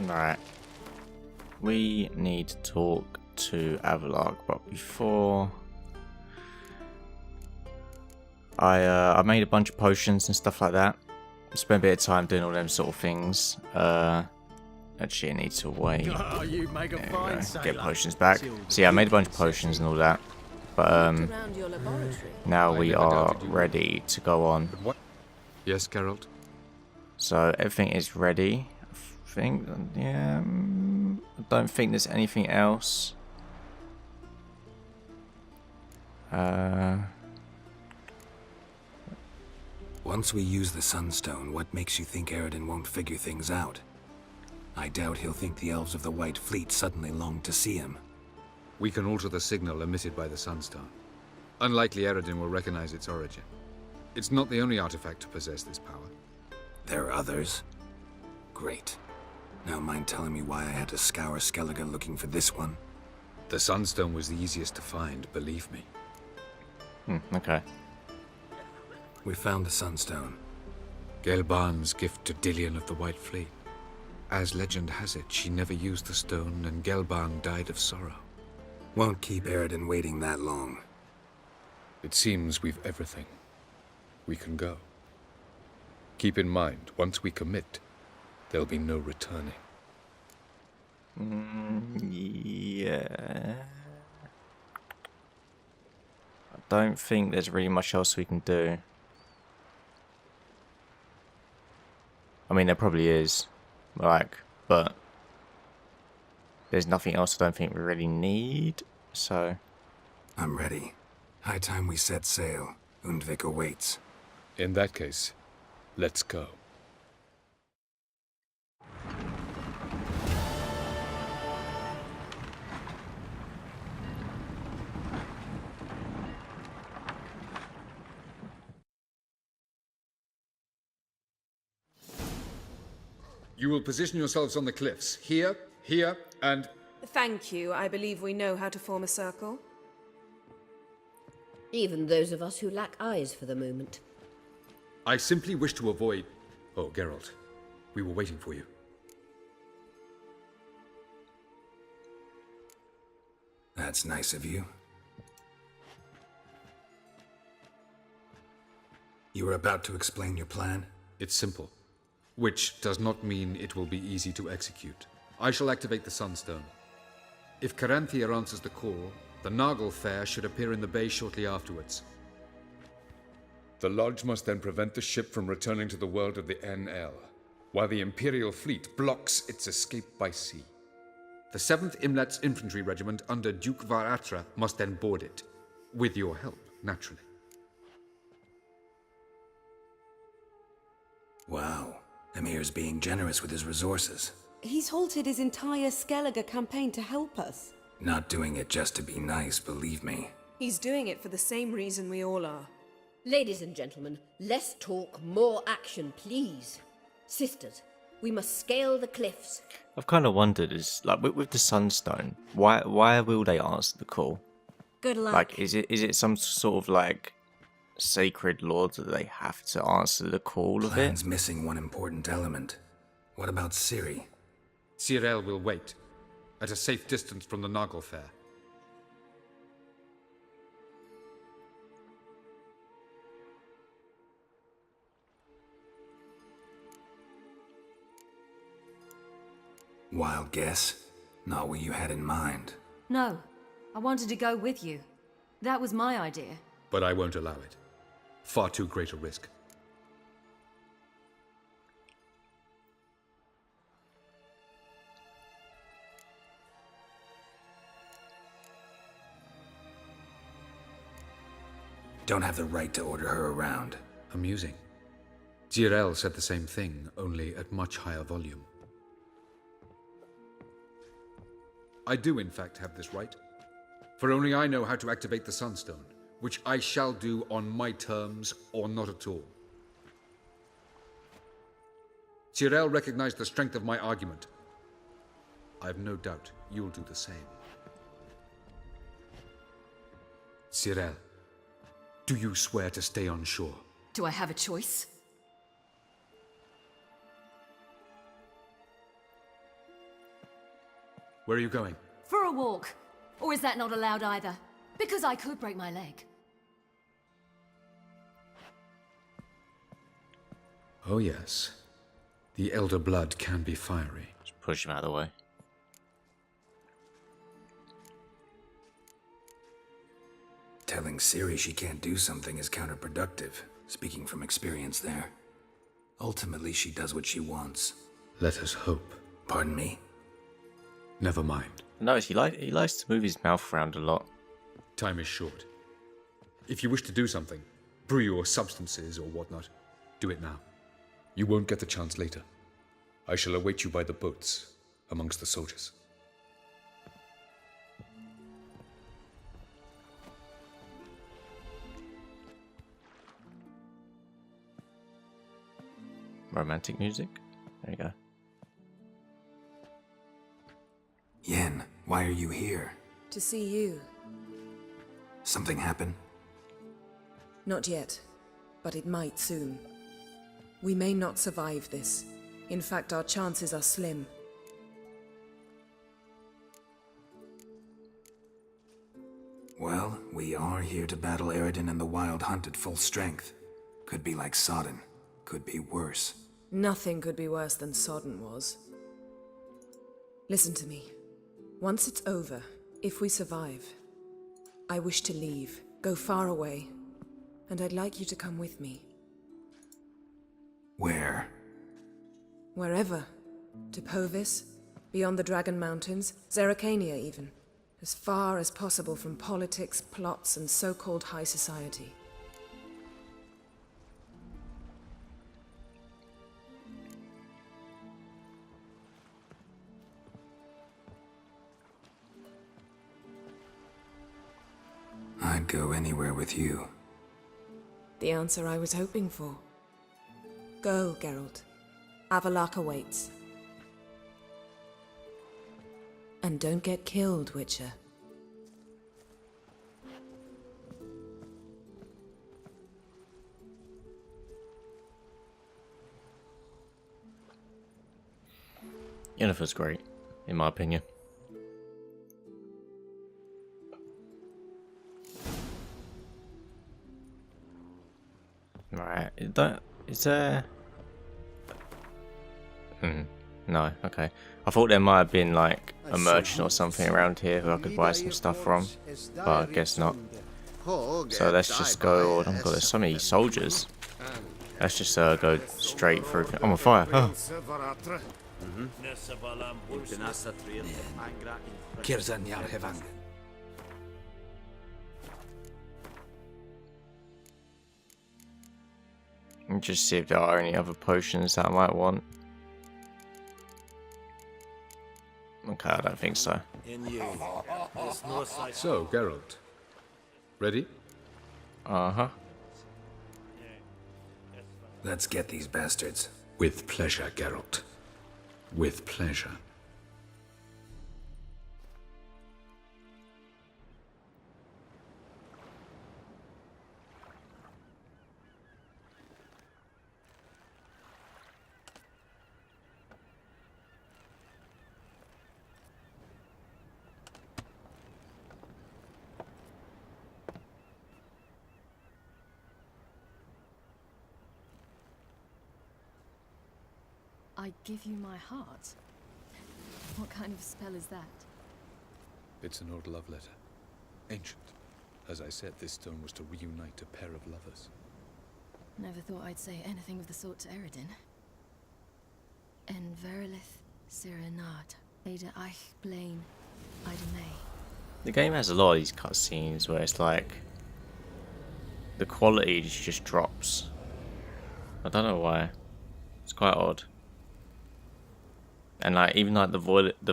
Right. We need to talk to Avalok, but before I made a bunch of potions and stuff like that. Spent a bit of time doing all them sort of things. Actually, I need to wait. Oh, you make a fine Get potions back. So yeah, I made a bunch of potions and all that. But now we are ready to go on. What? Yes, Geralt? So everything is ready. I think, yeah, I don't think there's anything else. Once we use the Sunstone, what makes you think Eredin won't figure things out? I doubt he'll think the Elves of the White Fleet suddenly long to see him. We can alter the signal emitted by the Sunstone. Unlikely Eredin will recognize its origin. It's not the only artifact to possess this power. There are others? Great. Now mind telling me why I had to scour Skellige looking for this one? The Sunstone was the easiest to find, believe me. Okay. We found the Sunstone. Gelban's gift to Dillion of the White Fleet. As legend has it, she never used the stone, and Gelban died of sorrow. Won't keep Eredin waiting that long. It seems we've everything. We can go. Keep in mind, once we commit, there'll be no returning. Yeah. I don't think there's really much else we can do. I mean, there probably is. Like, but there's nothing else I don't think we really need, so... I'm ready. High time we set sail. Undvik awaits. In that case, let's go. You will position yourselves on the cliffs. Here, here, and... Thank you. I believe we know how to form a circle. Even those of us who lack eyes for the moment. I simply wish to avoid... Oh, Geralt. We were waiting for you. That's nice of you. You were about to explain your plan? It's simple. Which does not mean it will be easy to execute. I shall activate the Sunstone. If Caranthia answers the call, the Nagel Fair should appear in the bay shortly afterwards. The Lodge must then prevent the ship from returning to the world of the NL, while the Imperial fleet blocks its escape by sea. The 7th Imlet's Infantry Regiment under Duke Varatra must then board it. With your help, naturally. Wow. Emir's being generous with his resources. He's halted his entire Skellige campaign to help us. Not doing it just to be nice, believe me. He's doing it for the same reason we all are. Ladies and gentlemen, less talk, more action, please. Sisters, we must scale the cliffs. I've kind of wondered, is like with the Sunstone, why will they answer the call? Good luck. Like, is it some sort of like sacred law that they have to answer the call of it? Plan's missing one important element. What about Ciri? Cyril will wait, at a safe distance from the Nagel Fair. Wild guess? Not what you had in mind. No, I wanted to go with you. That was my idea. But I won't allow it. Far too great a risk. Don't have the right to order her around. Amusing. Geralt said the same thing, only at much higher volume. I do, in fact, have this right. For only I know how to activate the Sunstone, which I shall do on my terms or not at all. Cyril recognized the strength of my argument. I have no doubt you'll do the same. Cyril, do you swear to stay on shore? Do I have a choice? Where are you going? For a walk. Or is that not allowed either? Because I could break my leg. Oh yes. The elder blood can be fiery. Just push him out of the way. Telling Ciri she can't do something is counterproductive, speaking from experience there. Ultimately, she does what she wants. Let us hope. Pardon me? Never mind. Notice he likes to move his mouth around a lot. Time is short. If you wish to do something, brew your substances or whatnot, do it now. You won't get the chance later. I shall await you by the boats, amongst the soldiers. Romantic music. There you go. Yen, why are you here? To see you. Something happen? Not yet, but it might soon. We may not survive this. In fact, our chances are slim. Well, we are here to battle Eridan and the Wild Hunt at full strength. Could be like Sodden. Could be worse. Nothing could be worse than Sodden was. Listen to me. Once it's over, if we survive, I wish to leave, go far away, and I'd like you to come with me. Where? Wherever. To Povis, beyond the Dragon Mountains, Zerrikania even. As far as possible from politics, plots, and so-called high society. I'd go anywhere with you. The answer I was hoping for. Go, Geralt. Avalok awaits. And don't get killed, Witcher. Yennefer's great, in my opinion. Right, is there... no, okay. I thought there might have been like a merchant or something around here who I could buy some stuff from, but I guess not. So let's just go, oh my god, there's so many soldiers. Let's just go straight through. I'm on fire. Oh. And just see if there are any other potions that I might want. Okay, I don't think so. So, Geralt. Ready? Uh-huh. Let's get these bastards. With pleasure, Geralt. With pleasure. I give you my heart? What kind of spell is that? It's an old love letter. Ancient. As I said, this stone was to reunite a pair of lovers. Never thought I'd say anything of the sort to Eridan. En verilith Sirenad, Ada Eich Blaine, Ida May. The game has a lot of these cutscenes where it's like the quality just drops. I don't know why. It's quite odd. And like even like the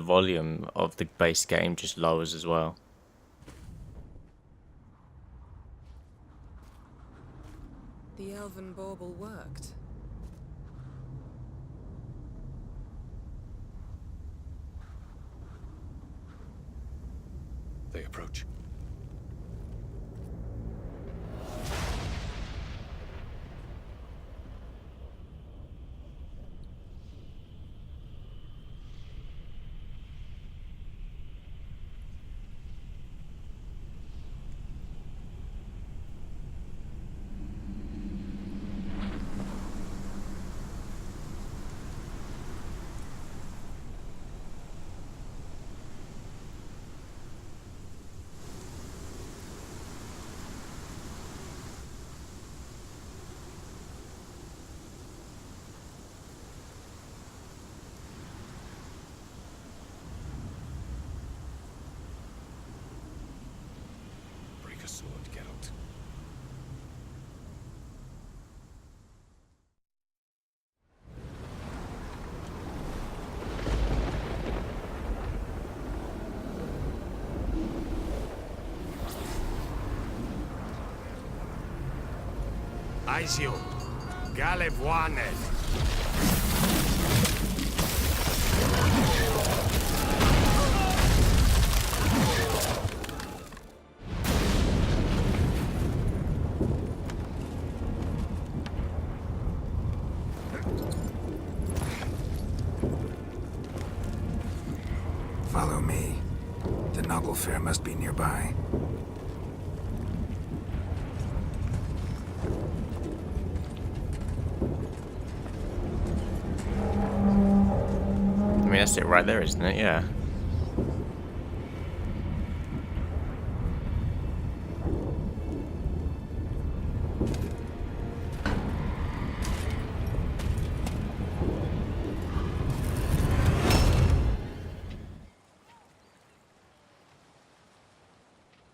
volume of the base game just lowers as well. The elven bauble worked. They approach. the sword, Geralt. Aizio, Galevoanet. Follow me. The Noggle Fair must be nearby. I mean, that's it right there, isn't it? Yeah.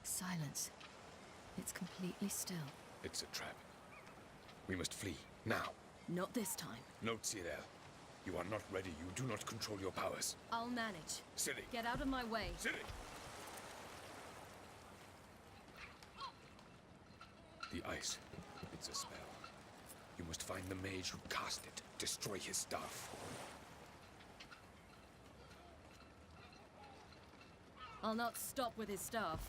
Silence. It's completely still. It's a trap. We must flee, now. Not this time. Note, Cyril. You are not ready. You do not control your powers. I'll manage. Ciri! Get out of my way. Ciri! The ice. It's a spell. You must find the mage who cast it. Destroy his staff. I'll not stop with his staff.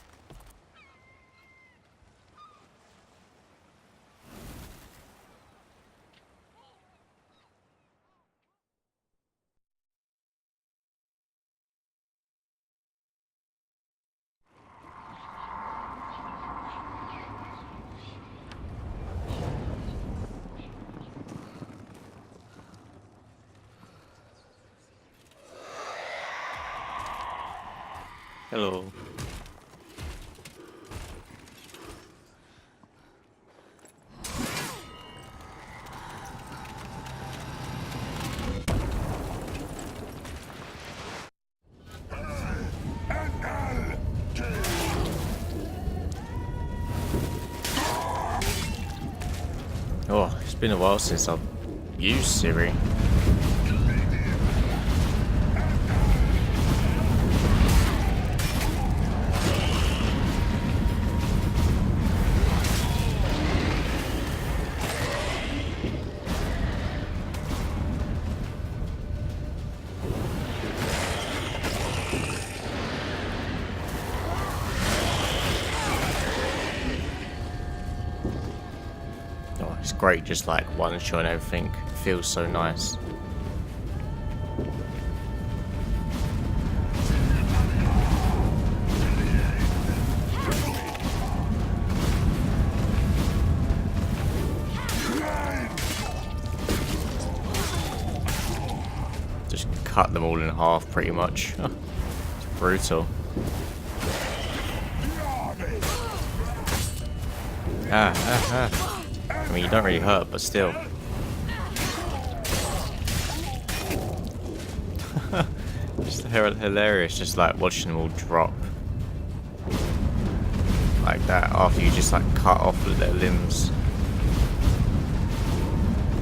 Hello. Oh, it's been a while since I've used Siri. It's great, just like one shot and everything. It feels so nice. Just cut them all in half pretty much. It's brutal. I mean, you don't really hurt, but still. Just hilarious, just like watching them all drop. Like that, after you just like cut off their limbs.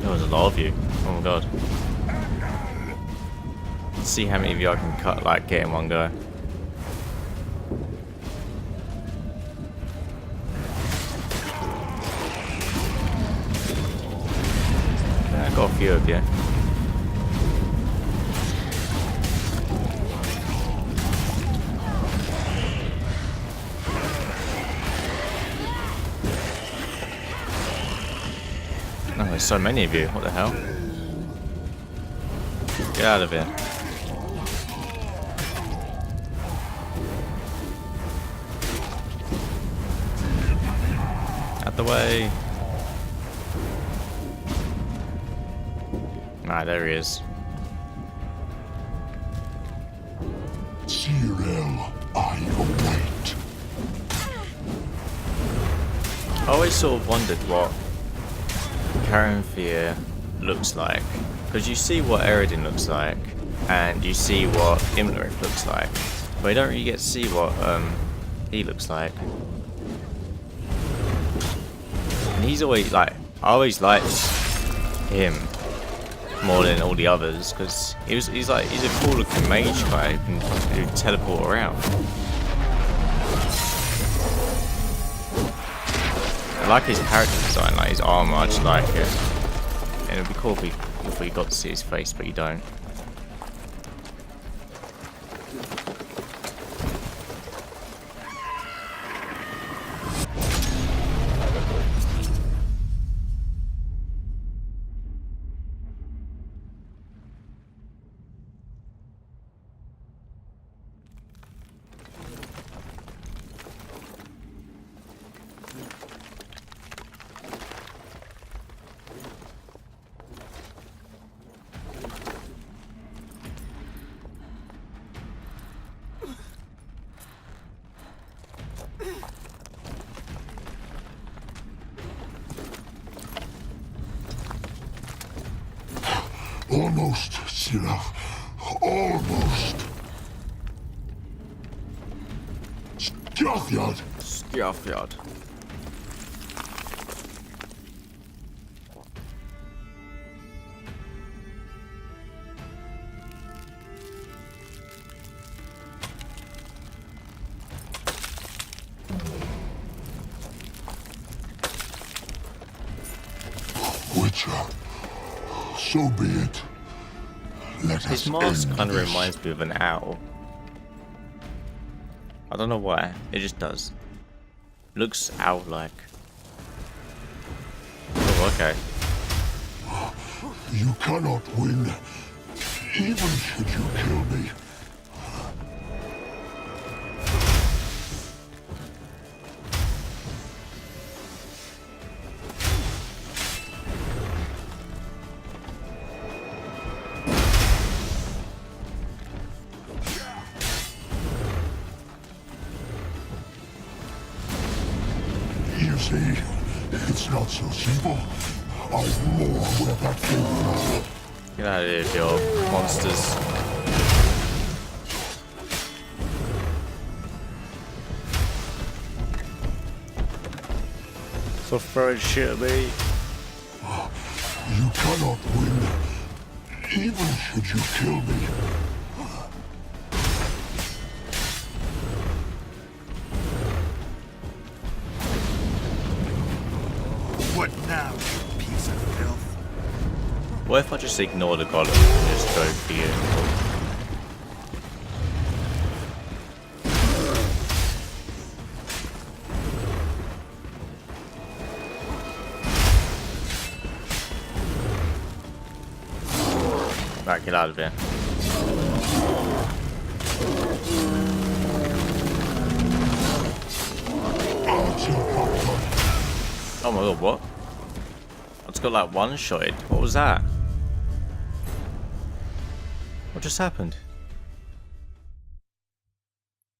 There was a lot of you. Oh my god. Let's see how many of you I can cut, like, get in one go. Got a few of you. Oh, there's so many of you. What the hell? Get out of here. Out the way. Ah, there he is. Cyril, I await. I always sort of wondered what Caranthir looks like, because you see what Eredin looks like, and you see what Imlerith looks like, but you don't really get to see what he looks like. And he's always like, I always liked him more than all the others because he's a cool looking mage guy who can teleport around. I like his character design, like his armor, I just like it. And it'd be cool if we got to see his face, but you don't. Almost, Sirach. Almost. Skjafjord. Skjafjord. Witcher. So be it. Let His us mask end kind of this. reminds me of an owl. I don't know why, it just does. Looks owl-like. Oh, okay. You cannot win, even should you kill me. You see, it's not so simple. I've more where that came from. Get out of here, you monsters. Stop throwing shit at me. You cannot win, even should you kill me. What now, you piece of filth? What if I just ignore the golem and just go for you? Right, get out of here. Oh my god, what? I just got like one-shotted. What was that? What just happened?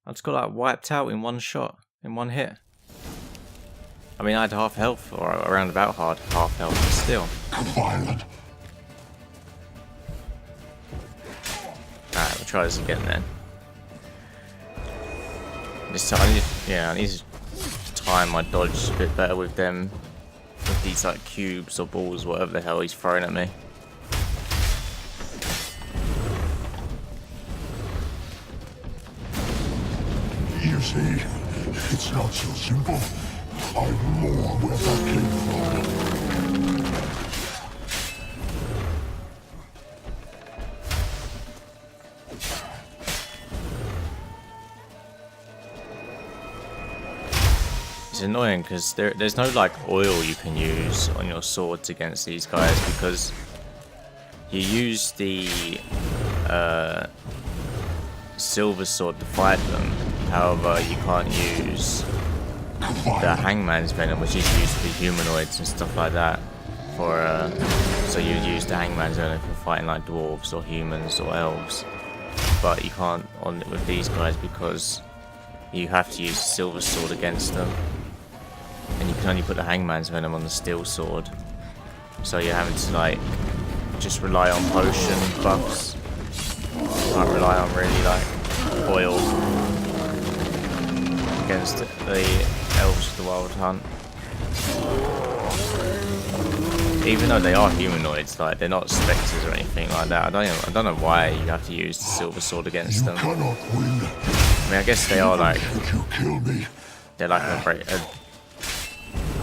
I just got like wiped out in one shot, in one hit. I mean, I had half health, or around about half health, but still. Violent. Alright, we'll try this again then. This time, I need to time my dodge a bit better with them, with these like cubes or balls, whatever the hell he's throwing at me. You see, it's not so simple. I've more where that came from. It's annoying because there's no like oil you can use on your swords against these guys because you use the silver sword to fight them. However, you can't use the hangman's venom, which is used for humanoids and stuff like that. So you'd use the hangman's venom for fighting like dwarves or humans or elves, but you can't with these guys because you have to use the silver sword against them. And you can only put the hangman's venom on the steel sword. So you're having to like just rely on potion buffs. You can't rely on really like oil against the elves of the Wild Hunt. Even though they are humanoids, like they're not spectres or anything like that. I don't know why you have to use the silver sword against them. Cannot win. I mean, I guess they are like You kill me. they're like a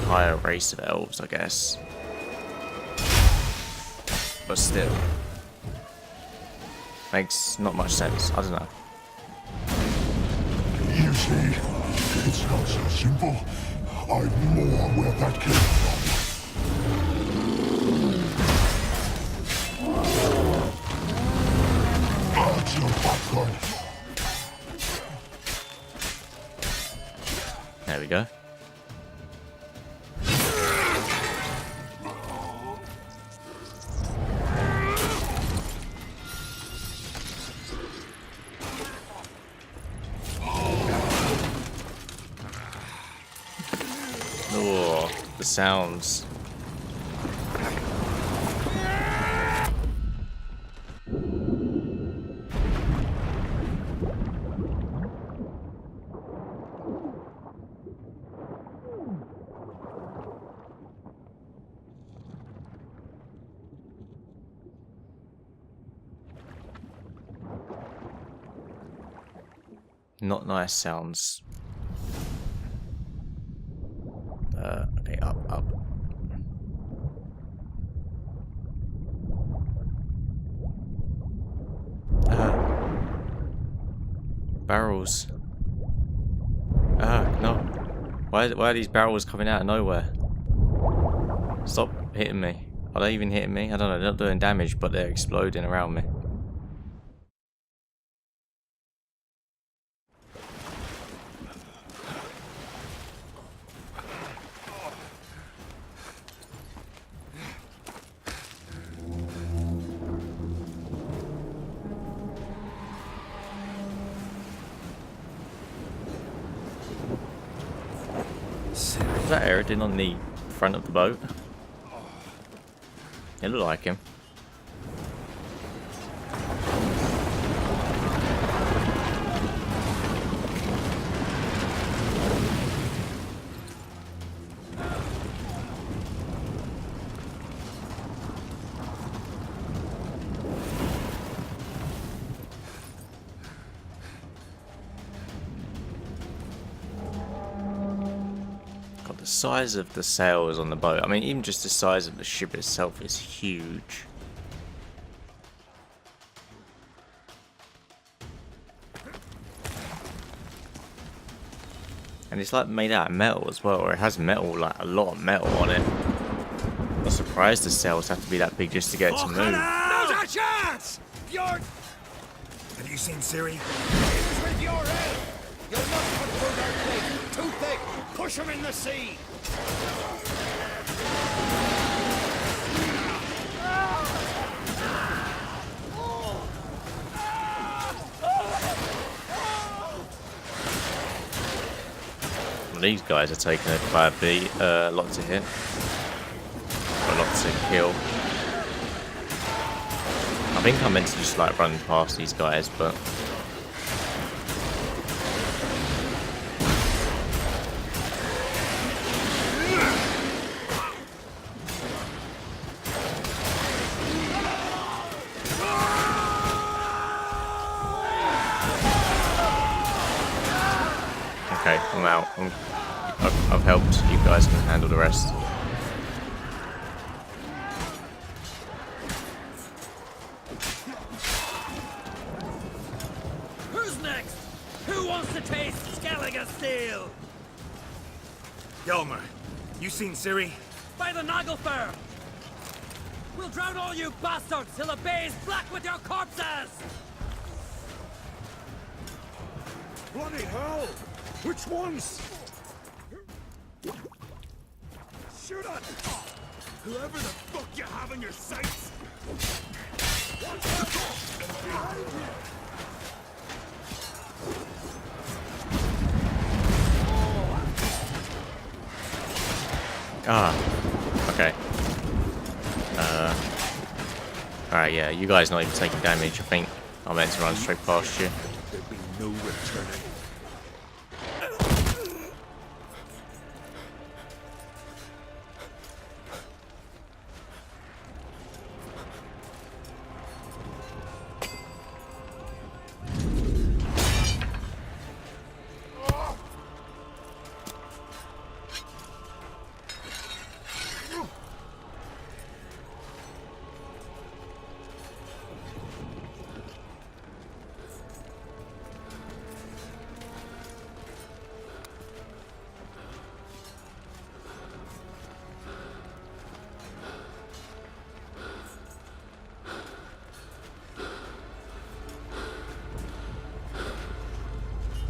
higher race of elves, I guess. But still, makes not much sense. I don't know. You see, it's not so simple. I'm more where that came from. That's not that good. There we go. Oh, the sounds. Not nice sounds. Okay, up. Barrels. No. Why are these barrels coming out of nowhere? Stop hitting me. Are they even hitting me? I don't know, they're not doing damage, but they're exploding around me. Is that Eridan on the front of the boat? It looked like him. The size of the sails on the boat, I mean, even just the size of the ship itself is huge. And it's like made out of metal as well, or it has metal, like a lot of metal on it. I'm surprised the sails have to be that big just to get it to move. Not a chance! Have you seen Ciri? He's with your head! You'll not put through their plate! Too thick! Push him in the sea! These guys are taking it quite a beat, a lot to hit, a lot to kill. I think I meant to just like run past these guys, but okay, I'm out. I've helped. You guys can handle the rest. Who's next? Who wants to taste Skellige steel? Gelmer, you seen Ciri? By the Nagelfar! We'll drown all you bastards till the bay is black with your corpses! Bloody hell! Which ones? Shoot it! Whoever the fuck you have in your sights! Okay. Alright, yeah, you guys not even taking damage. I think I meant to run straight past you. There'll be no returning.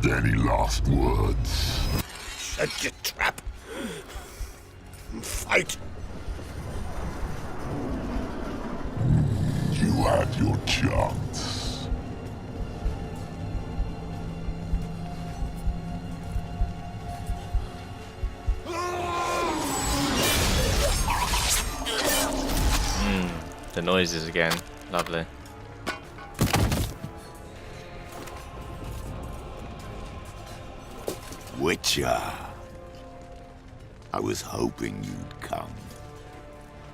Any last words? Shut your trap. Fight. You had your chance. The noises again. Lovely. Witcher. I was hoping you'd come.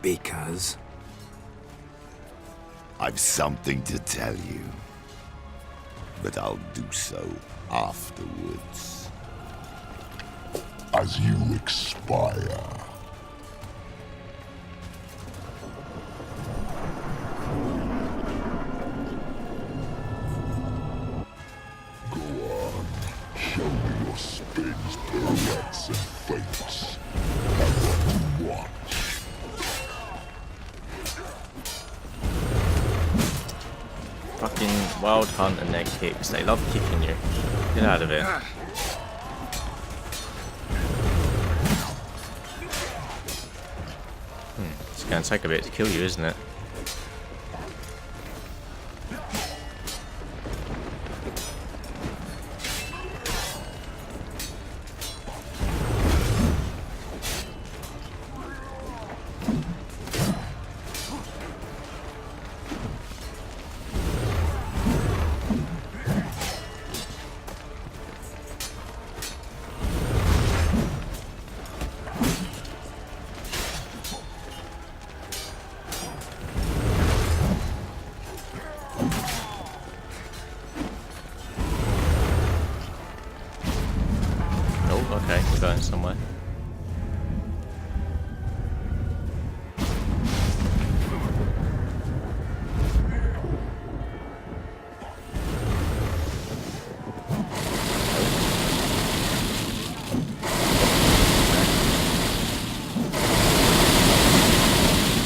Because? I've something to tell you. But I'll do so afterwards. As you expire. Go on. Show me your spins, pirouettes, and feints. I want to watch. Fucking Wild Hunt and their kicks. They love kicking you. Get out of it. It's going to take a bit to kill you, isn't it? Okay, we're going somewhere.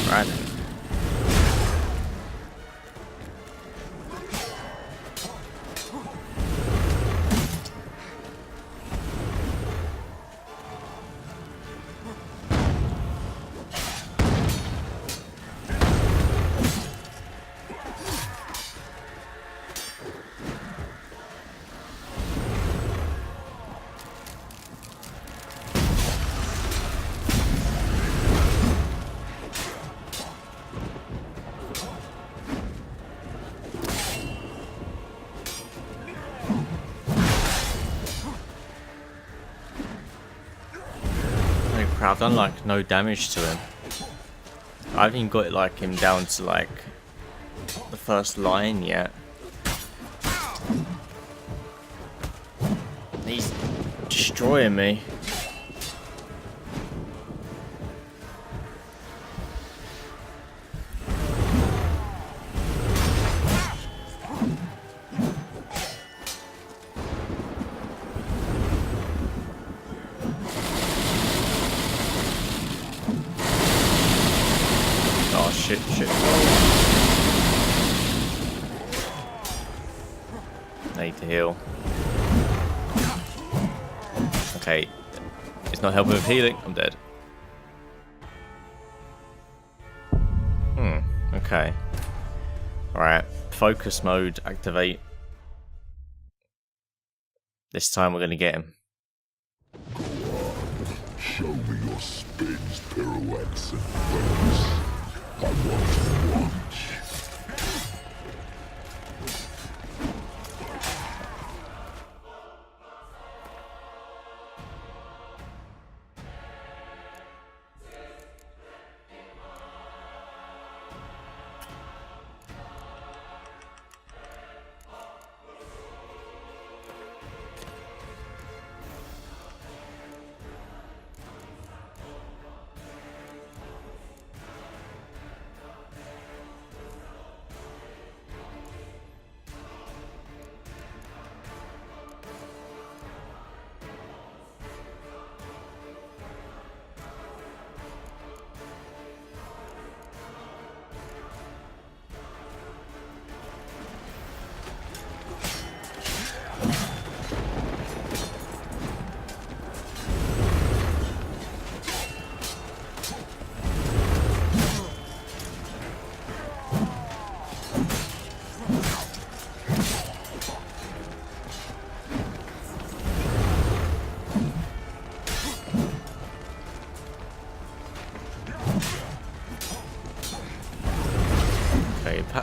Right then. I've done like no damage to him. I haven't even got like him down to like the first line yet. He's destroying me. Shit. I need to heal. Okay. It's not helping with healing. I'm dead. Okay. Alright. Focus mode activate. This time we're gonna get him. Go on. Show me your spins, pirouettes, and feints. I want to watch.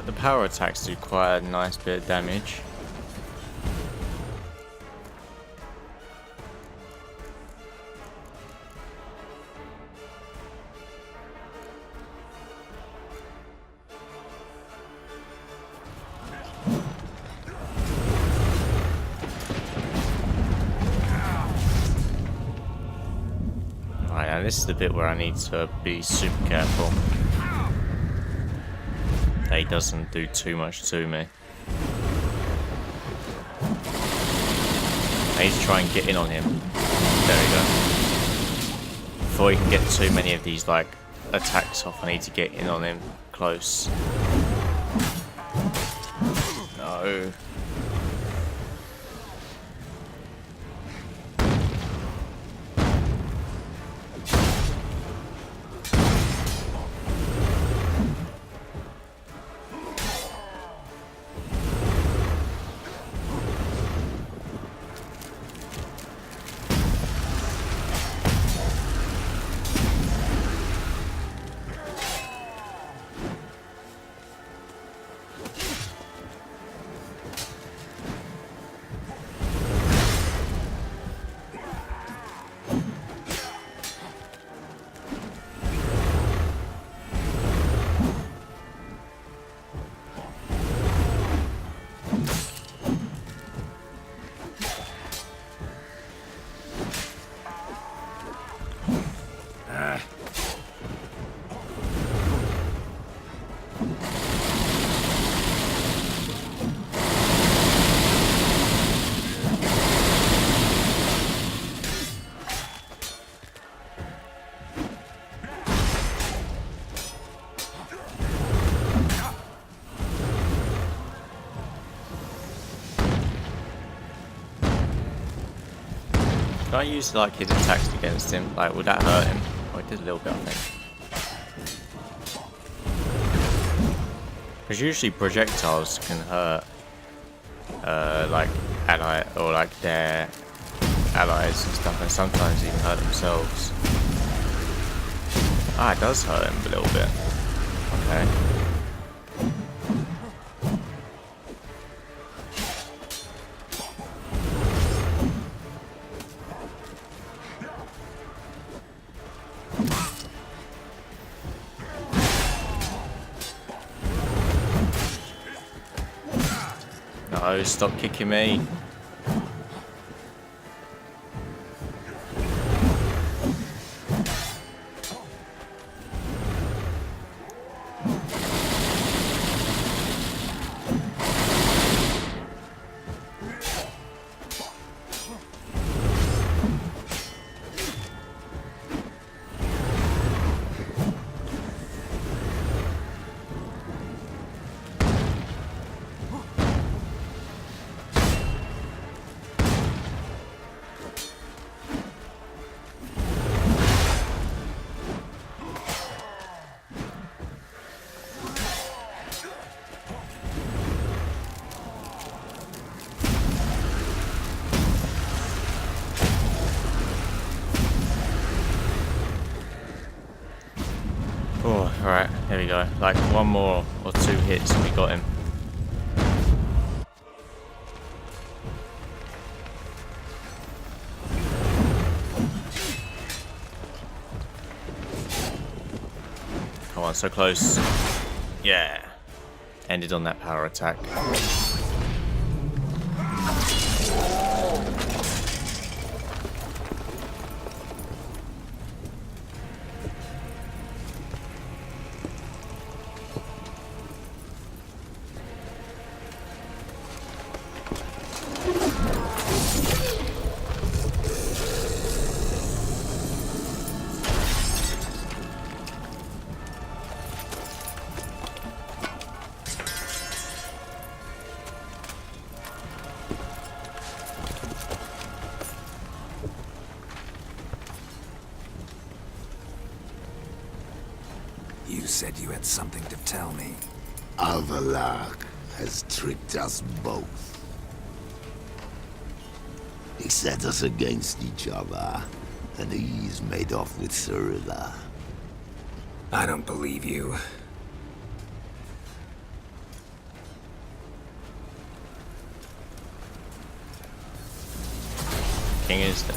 the power attacks do quite a nice bit of damage. Right, and this is the bit where I need to be super careful. He doesn't do too much to me. I need to try and get in on him. There we go. Before he can get too many of these like attacks off, I need to get in on him close. No. Can I use like his attacks against him? Like, would that hurt him? Oh, it did a little bit, I think. Because usually projectiles can hurt, like ally or like their allies and stuff, and sometimes even hurt themselves. Ah, it does hurt him a little bit. Okay. No, stop kicking me. Oh, alright, here we go. Like one more or two hits and we got him. Come on, so close. Yeah. Ended on that power attack. You said you had something to tell me. Avallac'h has tricked us both. He set us against each other, and he's made off with Cyrilla. I don't believe you. king is dead.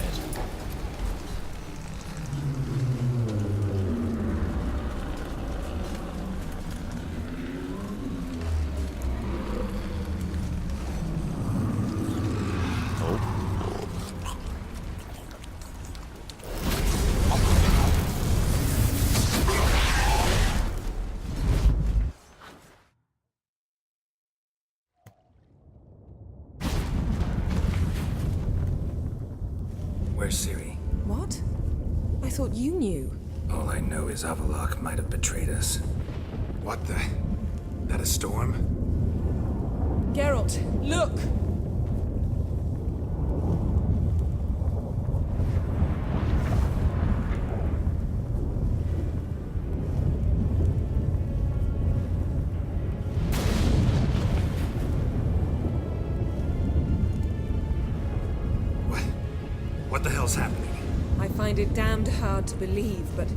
Where's Ciri? What? I thought you knew. All I know is Avallac'h might have betrayed us. What the? That a storm? Geralt, look! What the hell's happening? I find it damned hard to believe, but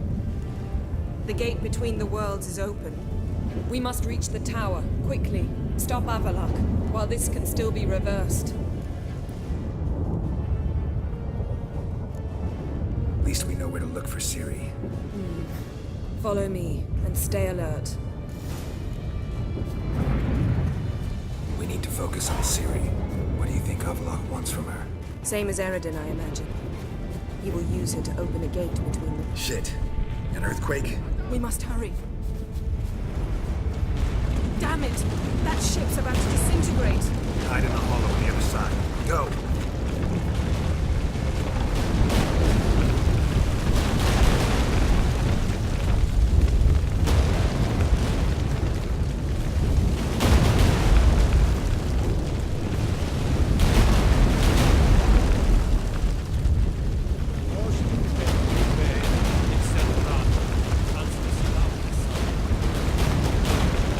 the gate between the worlds is open. We must reach the tower, quickly. Stop Avallac'h, while this can still be reversed. At least we know where to look for Ciri. Follow me, and stay alert. We need to focus on Ciri. What do you think Avallac'h wants from her? Same as Eredin, I imagine. He will use her to open a gate between them. Shit. An earthquake? We must hurry. Damn it! That ship's about to disintegrate. Hide in the hollow on the other side. Go!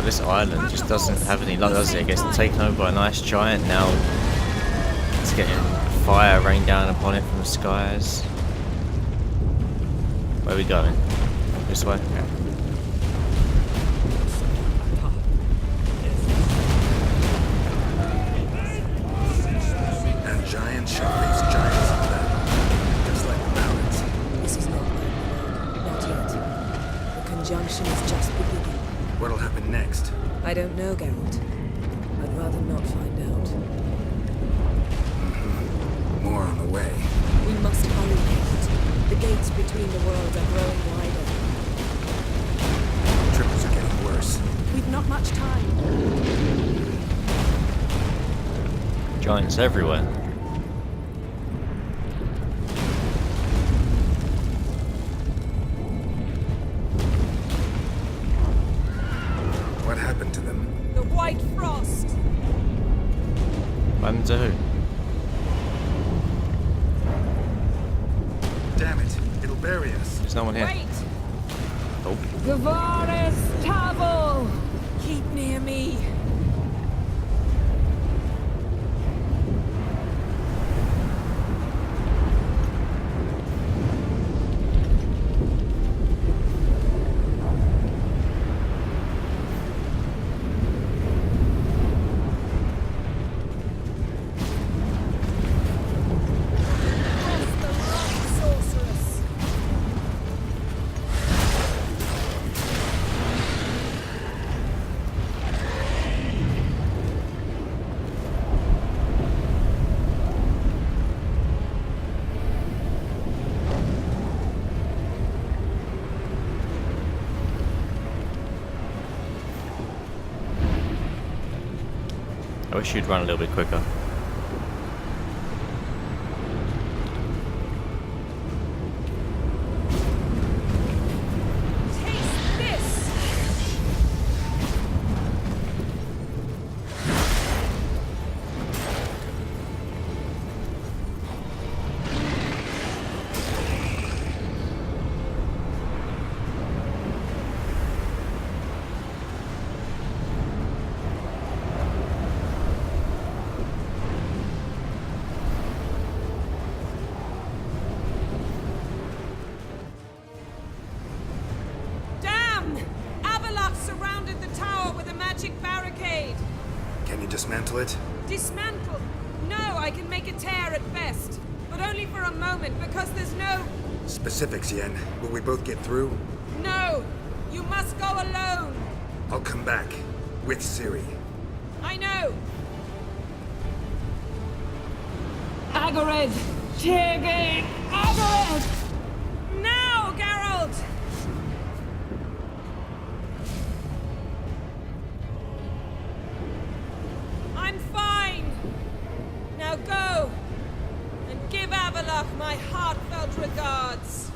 This island just doesn't have any luck, does it? It gets taken over by a nice giant. Now it's getting fire rain down upon it from the skies. Where are we going? This way? Okay. And giant shot these giants in battle. Just like the mountains. This is not yet. The conjunction is just beginning. What'll happen next? I don't know, Geralt. I'd rather not find out. More on the way. We must hurry, Geralt. The gates between the worlds are growing wider. Triples are getting worse. We've not much time. Giants everywhere. What happened to them? The White Frost! What happened to who? Damn it. It'll bury us. There's no one here. Wait! Oh. Gavaris Tavel! Keep near me. I wish you'd run a little bit quicker. Taste this! Surrounded the tower with a magic barricade. Can you dismantle it? Dismantle? No, I can make a tear at best. but only for a moment, because there's no... Specifics, Yen. Will we both get through? No! You must go alone! I'll come back. With Ciri. I know! Agared! Tiggy! Agared! Now, Geralt! I'm fine! Now go! And give Avallac'h my heartfelt regards!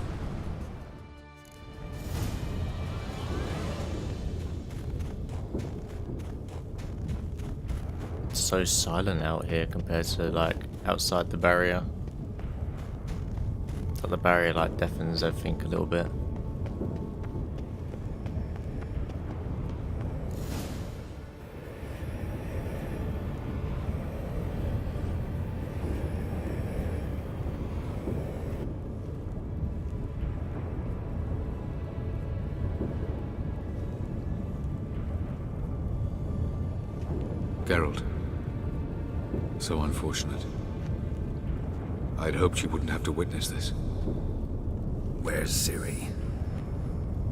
It's so silent out here compared to like outside the barrier. But the barrier like deafens everything a little bit. Geralt. So unfortunate. I'd hoped you wouldn't have to witness this. Where's Ciri?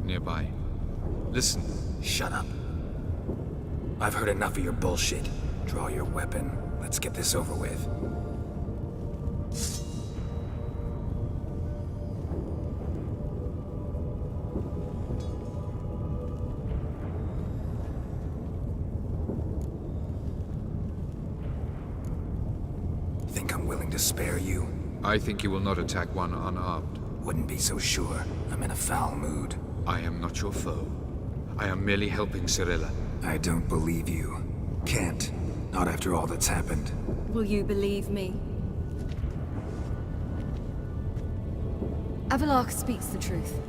Nearby. Listen. Shut up. I've heard enough of your bullshit. Draw your weapon. Let's get this over with. Think I'm willing to spare you? I think you will not attack one unarmed. Wouldn't be so sure. I'm in a foul mood. I am not your foe. I am merely helping Cirilla. I don't believe you. Can't. Not after all that's happened. Will you believe me? Avallac'h speaks the truth.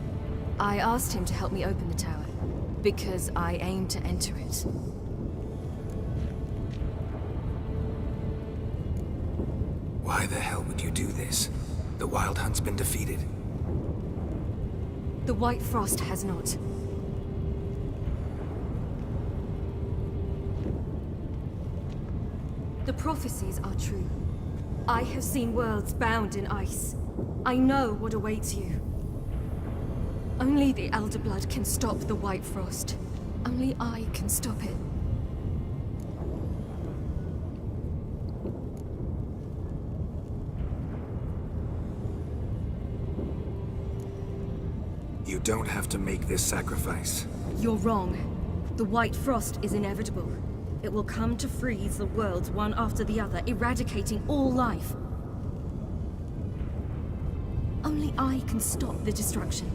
I asked him to help me open the tower, because I aim to enter it. Why the hell would you do this? The Wild Hunt's been defeated. The White Frost has not. The prophecies are true. I have seen worlds bound in ice. I know what awaits you. Only the Elder Blood can stop the White Frost. Only I can stop it. You don't have to make this sacrifice. You're wrong. The White Frost is inevitable. It will come to freeze the worlds one after the other, eradicating all life. Only I can stop the destruction.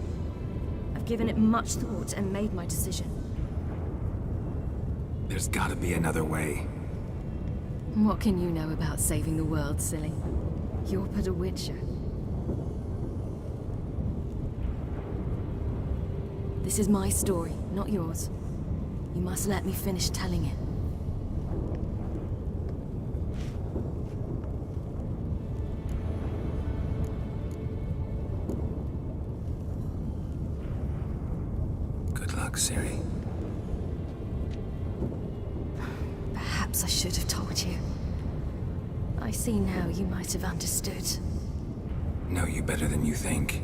I've given it much thought and made my decision. There's gotta be another way. What can you know about saving the world, silly? You're but a witcher. This is my story, not yours. You must let me finish telling it. Good luck, Ciri. Perhaps I should have told you. I see now you might have understood. Know you better than you think.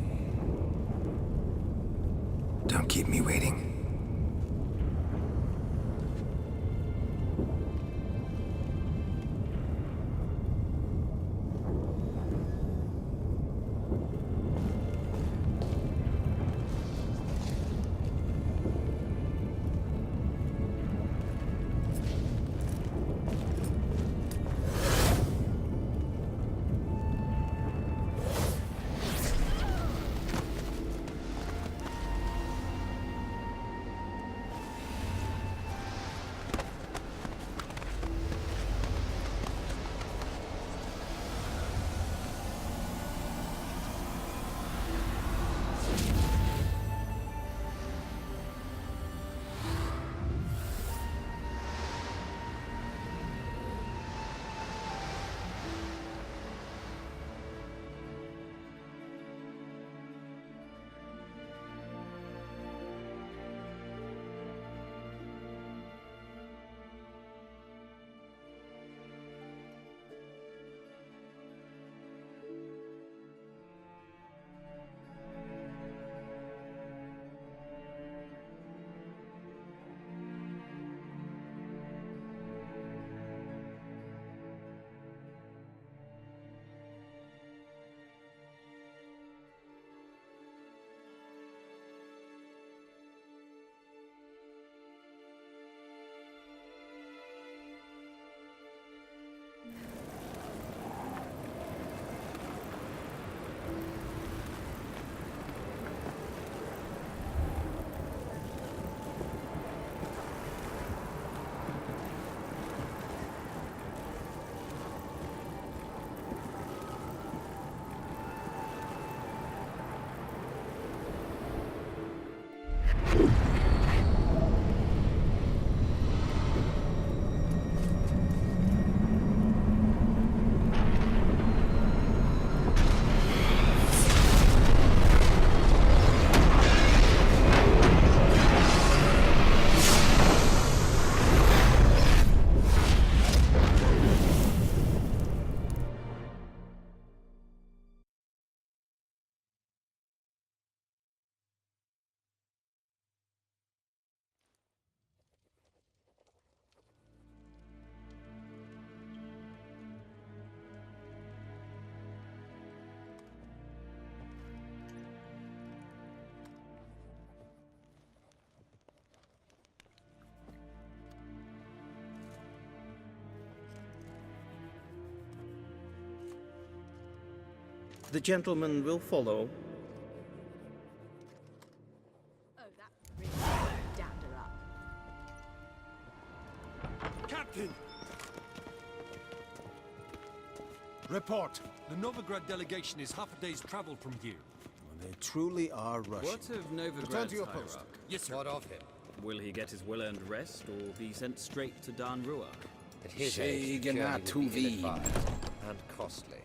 Don't keep me waiting. The gentleman will follow. Oh, that really damned her up. Captain! Report. The Novigrad delegation is half a day's travel from here. They truly are Russian. What of Return to your Novigrad's post. hierarch? Yes, sir. What of him? Will he get his well-earned rest, or be sent straight to Dan Ruach? At his age, the journey would be ill-advised and costly.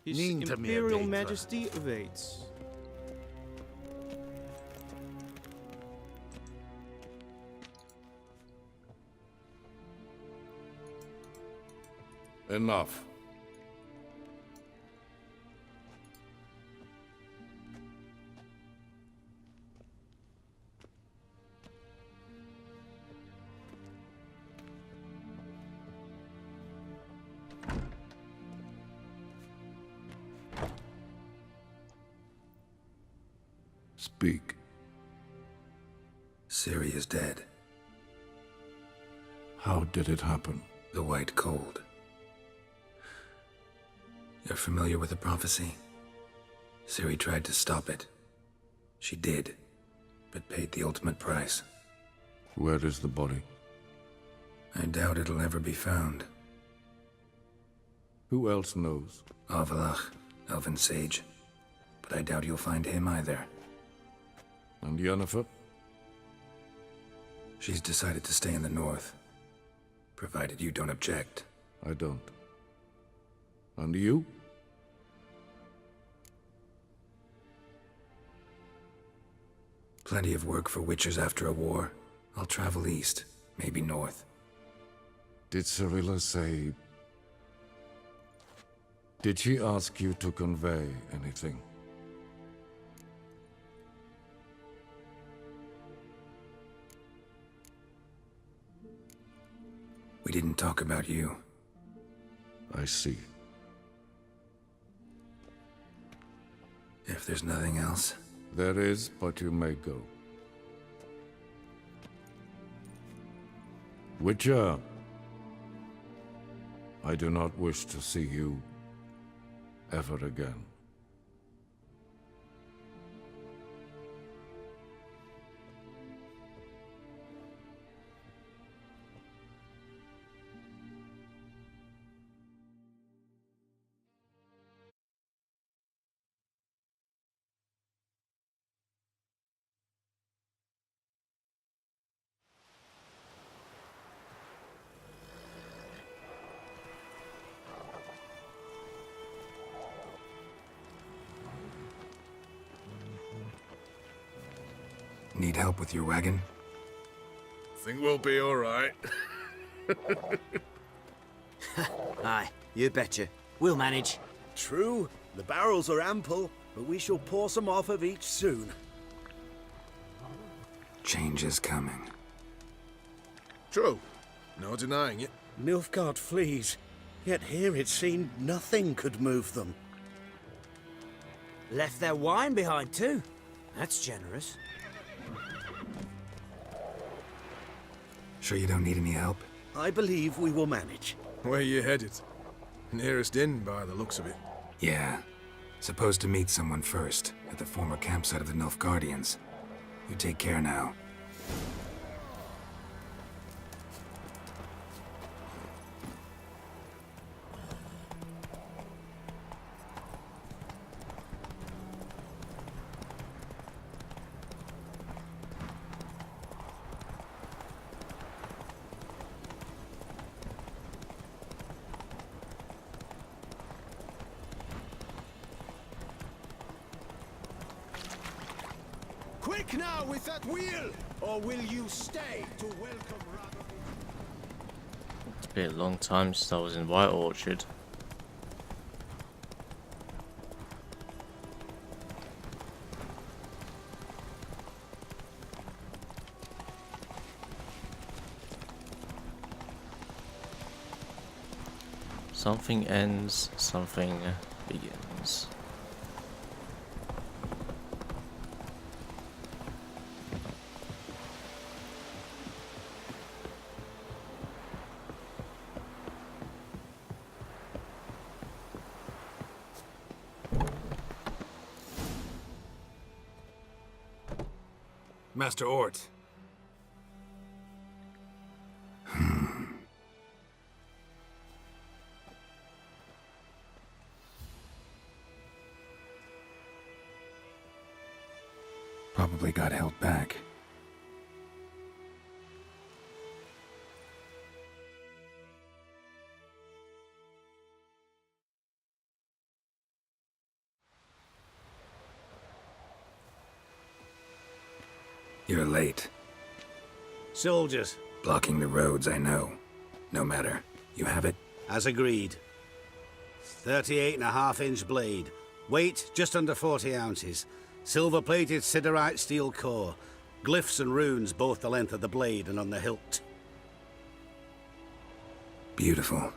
His Mean to me, Imperial Data. Majesty awaits. Enough. Speak. Ciri is dead. How did it happen? The White Cold. You're familiar with the prophecy? Ciri tried to stop it. She did, but paid the ultimate price. Where is the body? I doubt it'll ever be found. Who else knows? Avalach, Elven Sage. But I doubt you'll find him either. And Yennefer? She's decided to stay in the north. Provided you don't object. I don't. And you? Plenty of work for witchers after a war. I'll travel east, maybe north. Did Cirilla say... Did she ask you to convey anything? We didn't talk about you. I see. If there's nothing else... There is, but you may go. Witcher! I do not wish to see you ever again. Need help with your wagon? Think we'll be all right. Aye, you betcha. We'll manage. True, the barrels are ample, but we shall pour some off of each soon. Change is coming. True. No denying it. Nilfgaard flees, yet here it seemed nothing could move them. Left their wine behind too. That's generous. Sure you don't need any help? I believe we will manage. Where you headed? Nearest inn by the looks of it. Yeah. Supposed to meet someone first, at the former campsite of the Nilfgaardians. You take care now. Quick now with that wheel! Or will you stay to welcome rather? It's been a long time since I was in White Orchard. Something ends, something begins. Master Ort. Probably got held back. You're late. Soldiers. Blocking the roads, I know. No matter. You have it? As agreed. 38.5-inch blade. Weight just under 40 ounces. Silver-plated siderite steel core. Glyphs and runes both the length of the blade and on the hilt. Beautiful.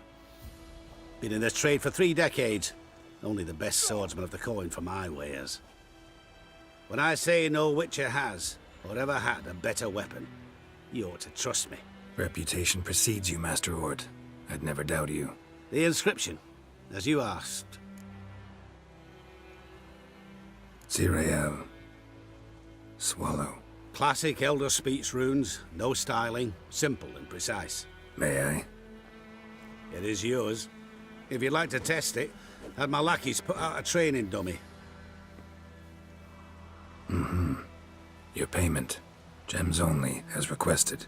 Been in this trade for 3 decades. Only the best swordsman of the coin for my wares. When I say no Witcher has, or ever had, a better weapon, you ought to trust me. Reputation precedes you, Master Ort. I'd never doubt you. The inscription, as you asked. Zirael. Swallow. Classic Elder Speech runes, no styling, simple and precise. May I? It is yours. If you'd like to test it, had my lackeys put out a training dummy. Mm-hmm. Your payment. Gems only, as requested.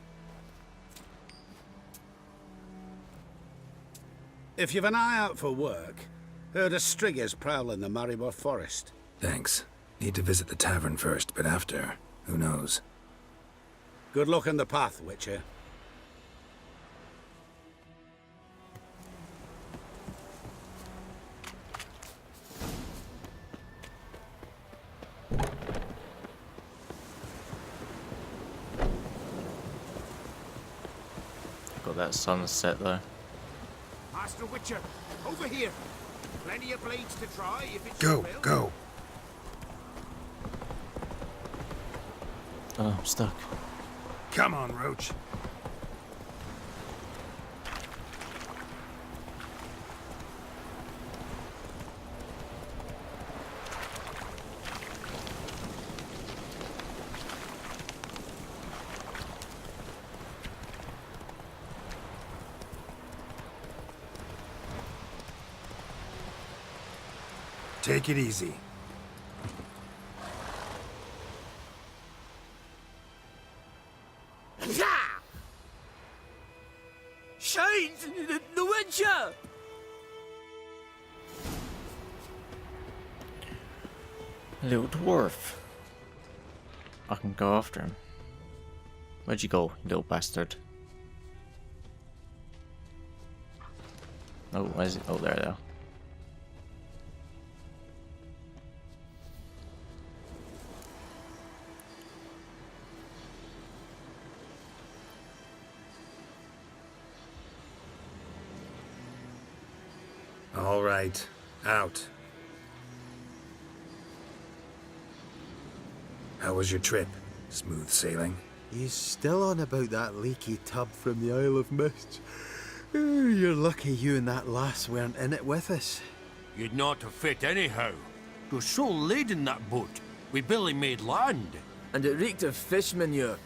If you've an eye out for work, heard of striggers prowling the Maribor forest. Thanks. Need to visit the tavern first, but after, who knows? Good luck on the path, Witcher. Got that sunset though. Master Witcher, over here. Plenty of blades to try if it's Go, your will. go. Oh, I'm stuck. Come on, Roach. Take it easy. Shades! The Witcher! Little dwarf. I can go after him. Where'd you go, you little bastard? Oh, where's it? Oh, there they are. All right, out. How was your trip? Smooth sailing? He's still on about that leaky tub from the Isle of Mist. You're lucky you and that lass weren't in it with us. You'd not have fit anyhow. You're so laden that boat. We barely made land. And it reeked of fish manure.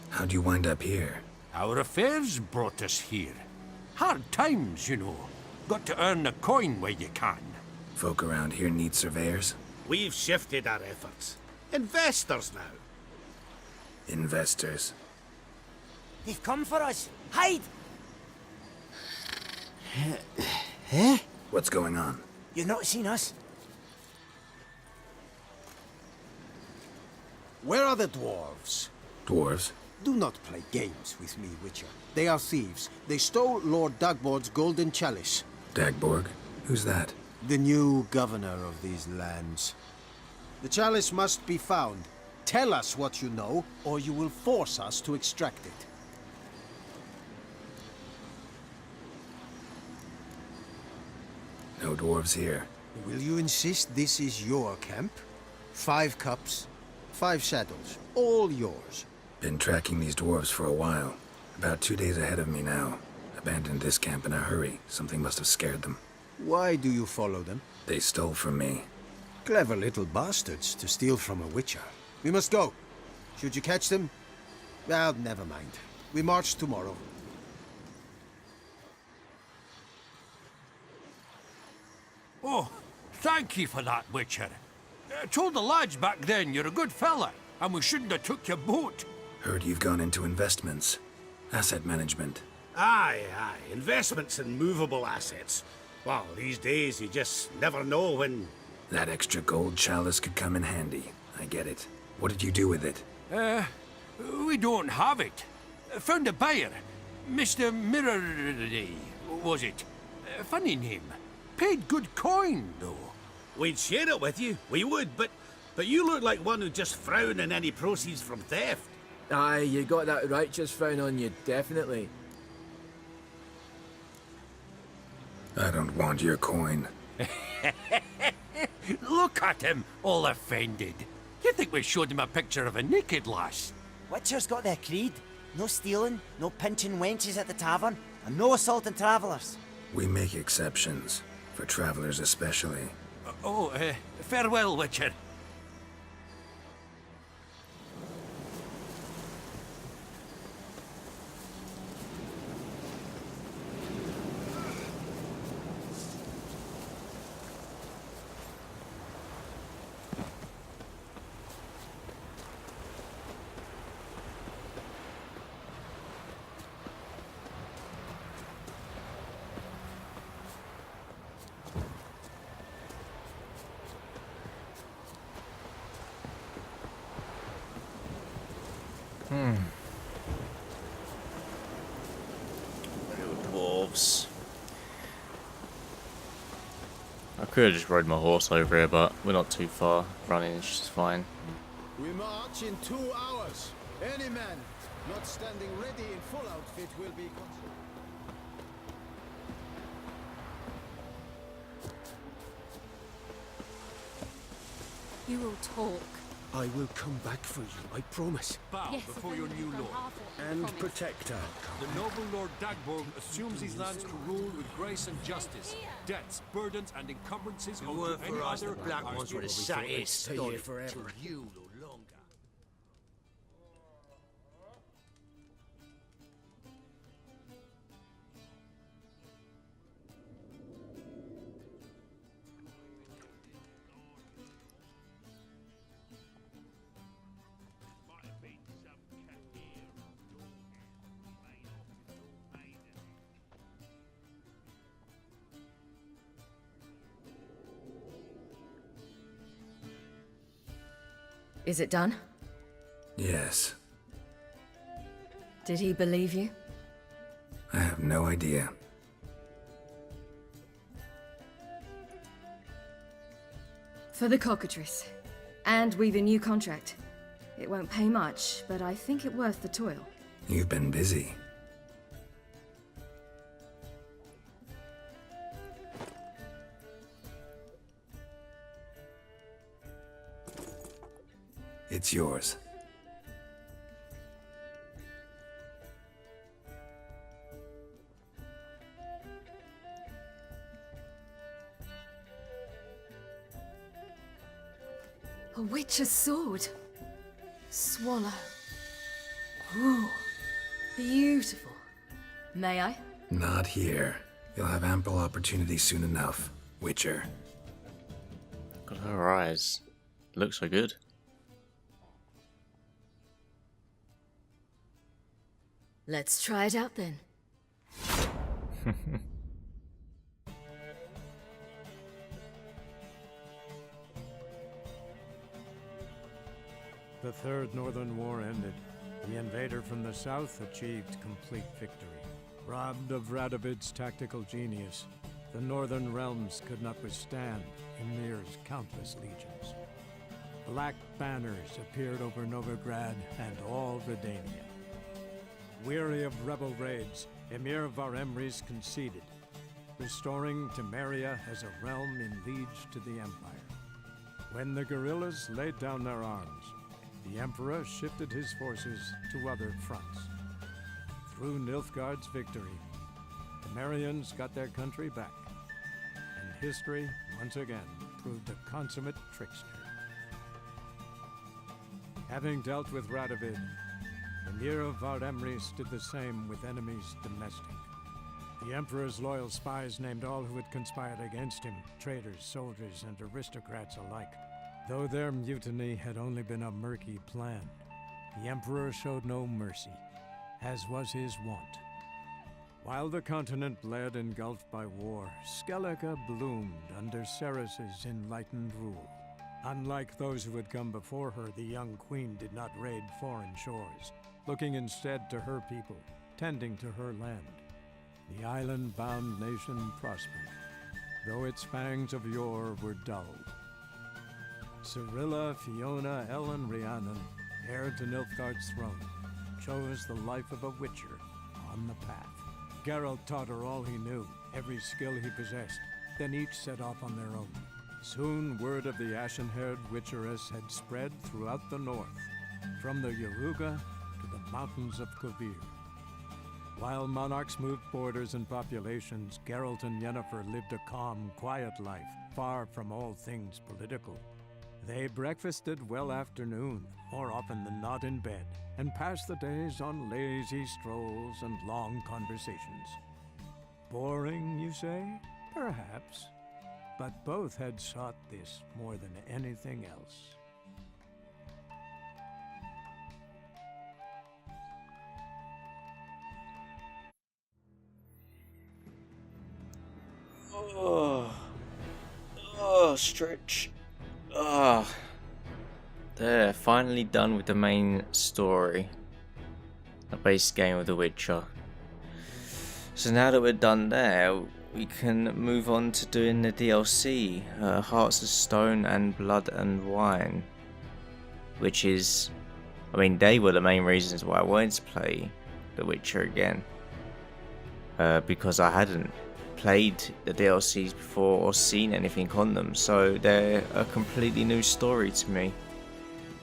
How'd you wind up here? Our affairs brought us here. Hard times, you know. Got to earn a coin where you can. Folk around here need surveyors? We've shifted our efforts. Investors now. Investors. They've come for us. Hide! Eh? What's going on? You've not seen us? Where are the dwarves? Dwarves? Do not play games with me, Witcher. They are thieves. They stole Lord Dagbor's golden chalice. Dagborg? Who's that? The new governor of these lands. The chalice must be found. Tell us what you know, or you will force us to extract it. No dwarves here. Will you insist this is your camp? 5 cups, 5 saddles, all yours. Been tracking these dwarves for a while. About 2 days ahead of me now. Abandoned this camp in a hurry. Something must have scared them. Why do you follow them? They stole from me. Clever little bastards to steal from a witcher. We must go. Should you catch them? Well, never mind. We march tomorrow. Oh, thank you for that, Witcher. Told the lads back then you're a good fella, and we shouldn't have took your boat. Heard you've gone into investments. Asset management. Aye, aye. Investments in movable assets. Well, these days you just never know when... That extra gold chalice could come in handy. I get it. What did you do with it? We don't have it. Found a buyer. Mr. Mirror... was it? Funny name. Paid good coin, though. We'd share it with you. We would, but you look like one who'd just frown on any proceeds from theft. Aye, you got that righteous frown on you, definitely. I don't want your coin. Look at him, all offended. You think we showed him a picture of a naked lass? Witcher's got their creed. No stealing, no pinching wenches at the tavern, and no assaulting travellers. We make exceptions. For travelers especially. Farewell, Witcher. Dwarves. I could have just rode my horse over here, but we're not too far. Running is just fine. We march in 2 hours. Any man not standing ready in full outfit will be... You will talk. I will come back for you, I promise. Bow before your new lord. And protect her. The noble Lord Dagborg assumes these lands to rule with grace and justice. Debts, burdens, and encumbrances owed to any other the black are ones would have still sat here stay here forever. you no longer. Is it done? Yes. Did he believe you? I have no idea. For the cockatrice. And we've a new contract. It won't pay much, but I think it worth the toil. You've been busy. It's yours. A witch's sword. Swallow. Ooh, Beautiful. May I? Not here. You'll have ample opportunity soon enough, Witcher. Look at her eyes. Looks so good. Let's try it out then. The Third Northern War ended. The invader from the south achieved complete victory. Robbed of Radovid's tactical genius, the northern realms could not withstand Ymir's countless legions. Black banners appeared over Novigrad and all Redania. Weary of rebel raids, Emir Varemres conceded, restoring Temeria as a realm in liege to the Empire. When the guerrillas laid down their arms, the Emperor shifted his forces to other fronts. Through Nilfgaard's victory, Temerians got their country back, and history once again proved a consummate trickster. Having dealt with Radovid, Emir of Vardemris did the same with enemies domestic. The Emperor's loyal spies named all who had conspired against him, traitors, soldiers, and aristocrats alike. Though their mutiny had only been a murky plan, the Emperor showed no mercy, as was his wont. While the continent bled engulfed by war, Skellige bloomed under Ceres's enlightened rule. Unlike those who had come before her, the young queen did not raid foreign shores, looking instead to her people, tending to her land. The island-bound nation prospered, though its fangs of yore were dulled. Cyrilla, Fiona, Ellen, Rhiannon, heir to Nilfgaard's throne, chose the life of a witcher on the path. Geralt taught her all he knew, every skill he possessed, then each set off on their own. Soon word of the ashen-haired witcheress had spread throughout the north, from the Yaruga to the mountains of Kovir. While monarchs moved borders and populations, Geralt and Yennefer lived a calm, quiet life, far from all things political. They breakfasted well after noon, more often than not in bed, and passed the days on lazy strolls and long conversations. Boring, you say? Perhaps. But both had sought this more than anything else. Stretch. There, finally done with the main story. The base game of The Witcher. So now that we're done there, we can move on to doing the DLC, Hearts of Stone and Blood and Wine. Which is, I mean, they were the main reasons why I wanted to play The Witcher again. Because I hadn't played the DLCs before or seen anything on them, so they're a completely new story to me.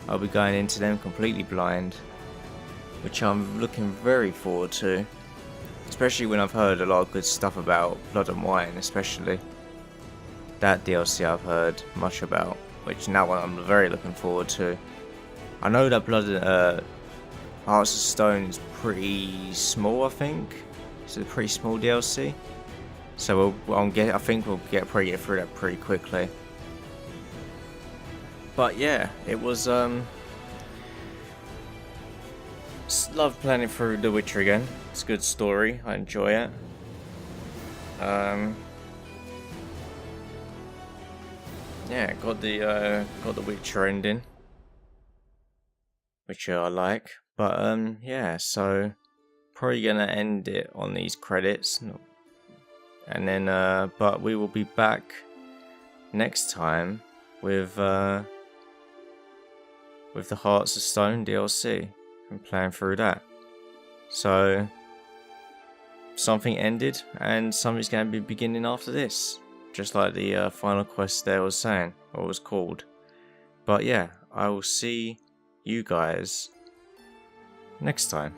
I'll be going into them completely blind, which I'm looking very forward to, especially when I've heard a lot of good stuff about Blood and Wine, especially. That DLC I've heard much about, which now I'm very looking forward to. I know that Hearts of Stone is pretty small, I think. It's a pretty small DLC. So I think we'll get through that pretty quickly. But yeah, it was love playing through The Witcher again. It's a good story. I enjoy it. Yeah, got the Witcher ending, which I like. But yeah, so probably gonna end it on these credits. And then, but we will be back next time with the Hearts of Stone DLC and playing through that. So something ended and something's going to be beginning after this, just like the final quest there was saying, or was called. But yeah, I will see you guys next time.